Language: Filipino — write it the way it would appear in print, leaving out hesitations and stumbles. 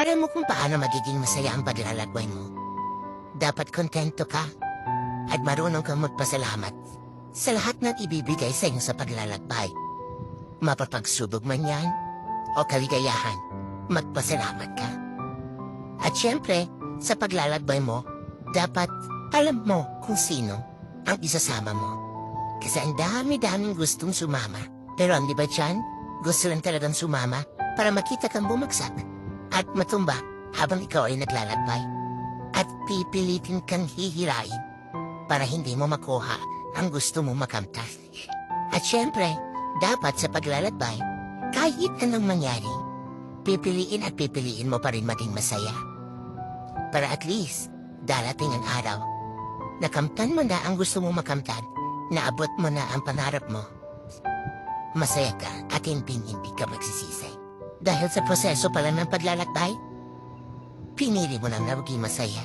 Alam mo kung paano magiging masaya ang paglalakbay mo. Dapat kontento ka at marunong kang magpasalamat sa lahat ng ibibigay sa iyo sa paglalakbay. Mapapagsubok man yan o kaligayahan, magpasalamat ka. At syempre, sa paglalakbay mo, dapat alam mo kung sino ang isasama mo. Kasi ang dami-daming gustong sumama. Pero ang di ba dyan, gusto lang talagang sumama para makita kang bumagsak at matumba habang ikaw ay naglalakbay. At pipilitin kang hihirain para hindi mo makuha ang gusto mo makamtas. At syempre, dapat sa paglalakbay, kahit anong mangyari, pipiliin at pipiliin mo pa rin maging masaya. Para at least, darating ang araw, nakamtan mo na ang gusto mo makamtan, naabot mo na ang pangarap mo. Masaya ka at hindi ka magsisisi. Dahil sa proseso pala ng paglalakbay, pinili mo lang na maging masaya.